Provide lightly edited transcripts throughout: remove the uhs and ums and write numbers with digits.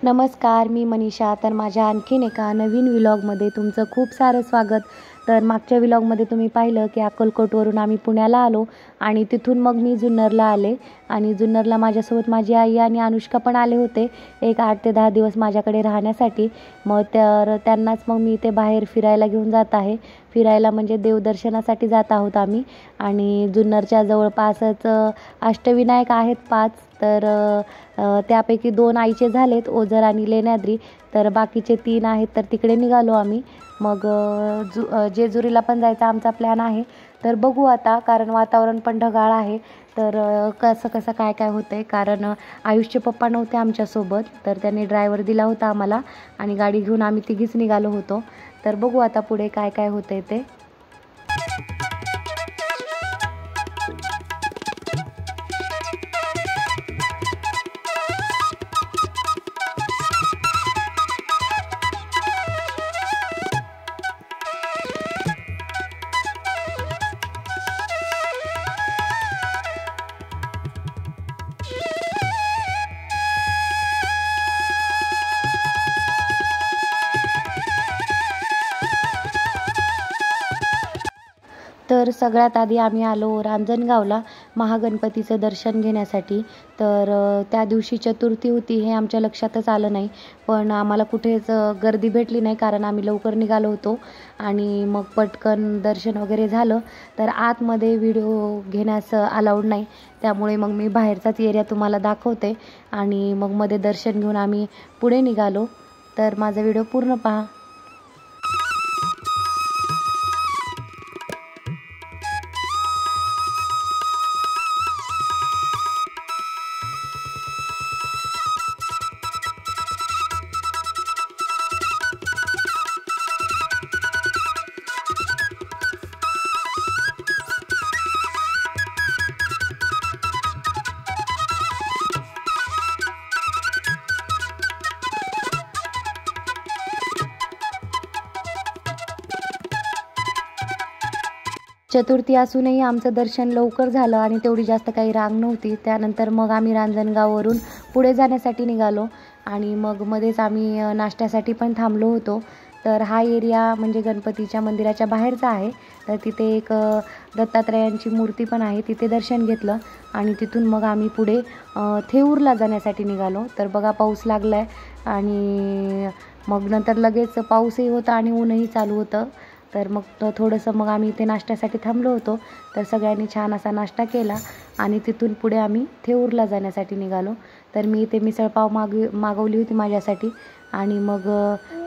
नमस्कार, मी मनीषा. तर माझ्या आणखीन एका नवीन व्लॉगमध्ये तुमचं खूप सारं स्वागत. तर मागच्या व्लॉगमध्ये तुम्ही पाहिलं की अक्कलकोटवरून आम्ही पुण्याला आलो आणि तिथून मग मी जुन्नरला आले आणि जुन्नरला माझ्यासोबत माझी आई आणि अनुष्का पण आले होते एक 8 ते 10 दिवस माझ्याकडे राहण्यासाठी. मग त्यांनाच मग मी इथे बाहेर फिरायला घेऊन जात आहे. फिरायला म्हणजे देवदर्शनासाठी जात आहोत आम्ही. आणि जुन्नरच्या जवळपासच अष्टविनायक आहेत 5. तर त्यापैकी 2 आईचे झालेत, ओझर आणि लेण्याद्री. तर बाकीचे 3 आहेत, तर तिकडे निघालो आम्ही. मग जेजुरीला पण जायचा आमचा प्लॅन आहे. तर बघू आता, कारण वातावरण पण ढगाळ आहे. तर कसं कसं काय काय होतं आहे, कारण आयुषचे पप्पा नव्हते आमच्यासोबत. तर त्यांनी ड्रायव्हर दिला होता आम्हाला आणि गाडी घेऊन आम्ही तिघीच निघालो होतो. तर बघू आता पुढे काय काय होतं आहे ते. तर सगळ्यात आधी आम्ही आलो रांजणगावला महागणपतीचं दर्शन घेण्यासाठी. तर त्या दिवशी चतुर्थी होती हे आमच्या लक्षातच आलं नाही, पण आम्हाला कुठेच गर्दी भेटली नाही, कारण आम्ही लवकर निघालो होतो. आणि मग पटकन दर्शन वगैरे झालं. तर आतमध्ये व्हिडिओ घेण्यास अलाउड नाही, त्यामुळे मग मी बाहेरचाच एरिया तुम्हाला दाखवते. आणि मग मध्ये दर्शन घेऊन आम्ही पुढे निघालो. तर माझा व्हिडिओ पूर्ण पहा. चतुर्थी असूनही आमचं दर्शन लवकर झालं आणि तेवढी जास्त काही रांग नव्हती. त्यानंतर मग आम्ही रांजणगाववरून पुढे जाण्यासाठी निघालो आणि मग मध्येच आम्ही नाश्त्यासाठी पण थांबलो होतो. तर हा एरिया म्हणजे गणपतीच्या मंदिराच्या बाहेरचा आहे. तर तिथे एक दत्तात्रयांची मूर्ती पण आहे, तिथे दर्शन घेतलं आणि तिथून मग आम्ही पुढे थेऊरला जाण्यासाठी निघालो. तर बघा, पाऊस लागला आहे आणि मग नंतर लगेच पाऊसही होता आणि ऊनही चालू होतं. तर मग थोडंसं मग आम्ही इथे नाश्त्यासाठी थांबलो होतो. तर सगळ्यांनी छान असा नाश्ता केला आणि तिथून पुढे आम्ही थेऊरला जाण्यासाठी निघालो. तर मी इथे मिसळपाव मागवली होती माझ्यासाठी आणि मग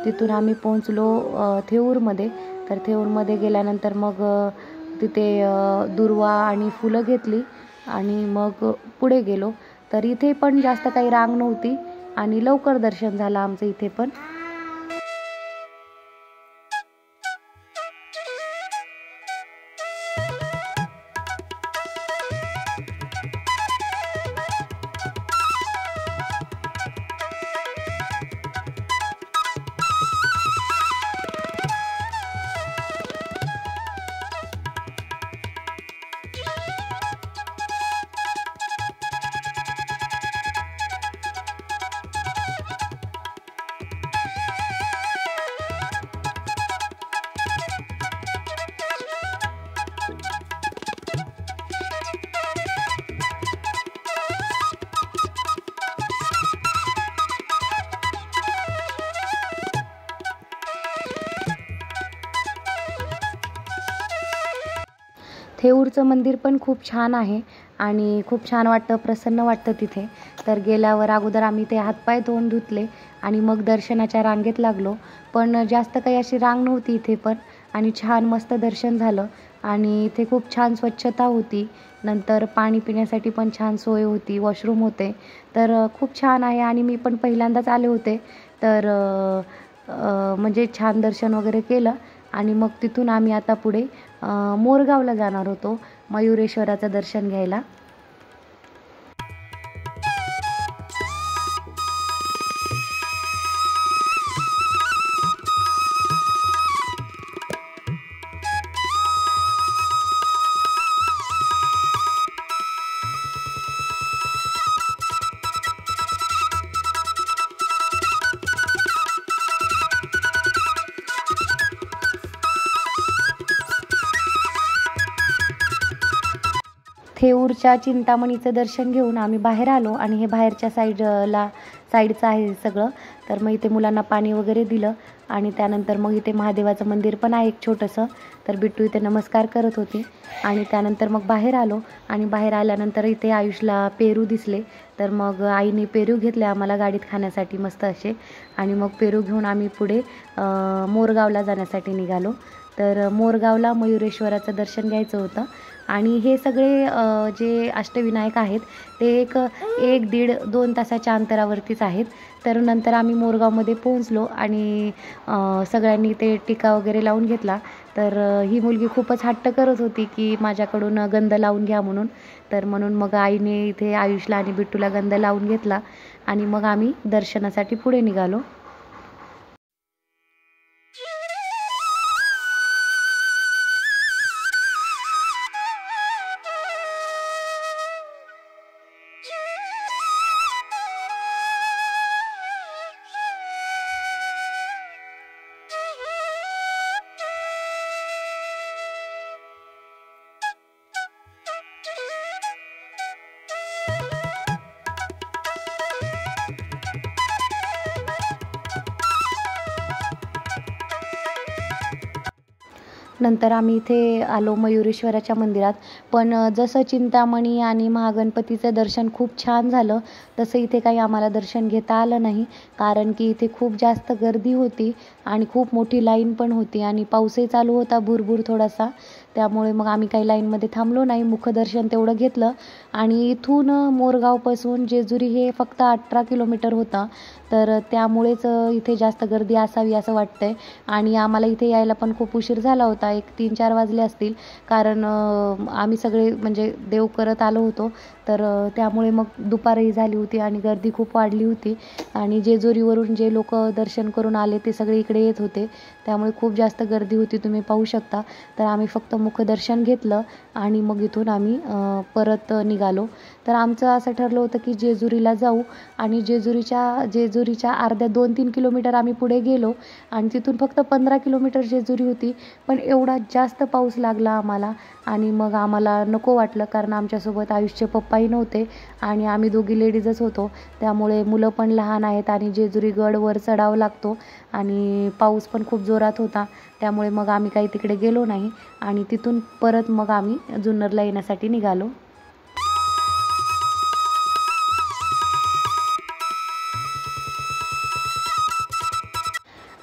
तिथून आम्ही पोहोचलो थेऊरमध्ये. तर थेऊरमध्ये गेल्यानंतर मग तिथे दुर्वा आणि फुलं घेतली आणि मग पुढे गेलो. तर इथे पण जास्त काही रांग नव्हती आणि लवकर दर्शन झालं आमचं इथे पण. थेऊरचं मंदिर पण खूप छान आहे आणि खूप छान वाटतं, प्रसन्न वाटतं तिथे. तर गेल्यावर अगोदर आम्ही ते हातपाय धुवून धुतले आणि मग दर्शनाच्या रांगेत लागलो. पण जास्त काही अशी रांग नव्हती इथे पण आणि छान मस्त दर्शन झालं. आणि इथे खूप छान स्वच्छता होती. नंतर पाणी पिण्यासाठी पण छान सोय होती, वॉशरूम होते. तर खूप छान आहे आणि मी पण पहिल्यांदाच आले होते. तर म्हणजे छान दर्शन वगैरे केलं आणि मग तिथून आम्ही आता पुढे मोरगावला जाणार होतो मयुरेश्वराचं दर्शन घ्यायला. थेऊरच्या चिंतामणीचं दर्शन घेऊन आम्ही बाहेर आलो आणि हे बाहेरच्या साईडचं आहे सगळं. तर मग इथे मुलांना पाणी वगैरे दिलं आणि त्यानंतर मग इथे महादेवाचं मंदिर पण आहे एक छोटंसं. तर बिट्टू इथे नमस्कार करत होती आणि त्यानंतर मग बाहेर आलो आणि बाहेर आल्यानंतर इथे आयुषला पेरू दिसले. तर मग आईने पेरू घेतले आम्हाला गाडीत खाण्यासाठी मस्त असे आणि मग पेरू घेऊन आम्ही पुढे मोरगावला जाण्यासाठी निघालो. तर मोरगावला मयुरेश्वराचं दर्शन घ्यायचं होतं आणि हे सगळे जे अष्टविनायक आहेत ते एक 1-1.5-2 तासाच्या अंतरावरतीच आहेत. तर नंतर आम्ही मोरगावमध्ये पोहोचलो आणि सगळ्यांनी ते टीका वगैरे लावून घेतला. तर ही मुलगी खूपच हट्ट करत होती की माझ्याकडून गंध लावून घ्या म्हणून. तर म्हणून मग आईने इथे आयुषला आणि बिट्टूला गंध लावून घेतला आणि मग आम्ही दर्शनासाठी पुढे निघालो. नंतर आम्ही इथे आलो मयुरेश्वराच्या मंदिरात. पण जसं चिंतामणी आणि महागणपतीचं दर्शन खूप छान झालं तसं इथे काही आम्हाला दर्शन घेता आलं नाही, कारण की इथे खूप जास्त गर्दी होती आणि खूप मोठी लाईन पण होती आणि पाऊसही चालू होता भुरभुर थोडासा. त्यामुळे मग आम्ही काही लाईनमध्ये थांबलो नाही, मुखदर्शन तेवढं घेतलं. आणि इथून मोरगावपासून जेजुरी हे फक्त 18 किलोमीटर होतं. तर त्यामुळेच इथे जास्त गर्दी असावी असं वाटतंय आणि आम्हाला इथे यायला पण खूप उशीर झाला होता, एक 3-4 वाजले असतील, कारण आम्ही सगळे म्हणजे देव करत आलो होतो. तर त्यामुळे मग दुपारही झाली होती आणि गर्दी खूप वाढली होती आणि जेजुरीवरून जे लोक दर्शन करून आले ते सगळे इकडे येत होते, त्यामुळे खूप जास्त गर्दी होती, तुम्ही पाहू शकता. तर आम्ही फक्त मुखदर्शन घेतलं आणि मग इथून आम्ही परत निघालो. तर आमचं असं ठरलं होतं की जेजुरीला जाऊ आणि जेजुरीच्या अर्ध्या 2-3 किलोमीटर आम्ही पुढे गेलो आणि तिथून फक्त 15 किलोमीटर जेजुरी होती. पण एवढा जास्त पाऊस लागला आम्हाला आणि मग आम्हाला नको वाटलं, कारण आमच्यासोबत आयुषचे पप्पाही नव्हते आणि आम्ही दोघी लेडीजच होतो. त्यामुळे मुलं पण लहान आहेत आणि जेजुरी गड वर चढावं लागतो आणि पाऊस पण खूप जोरात होता. त्यामुळे मग आम्ही काही तिकडे गेलो नाही आणि तिथून परत मग आम्ही जुन्नरला येण्यासाठी निघालो.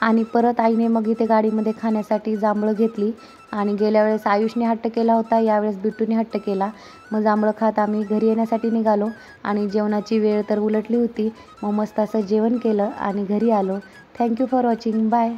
आणि परत आईने मग इथे गाडीमध्ये खाण्यासाठी जांभळं घेतली आणि गेल्या वेळेस आयुषने हट्ट केला होता, यावेळेस बिट्टूने हट्ट केला. मग जांभळं खात आम्ही घरी येण्यासाठी निघालो आणि जेवणाची वेळ तर उलटली होती. मग मस्त असं जेवण केलं आणि घरी आलो. Thank you for watching. बाय.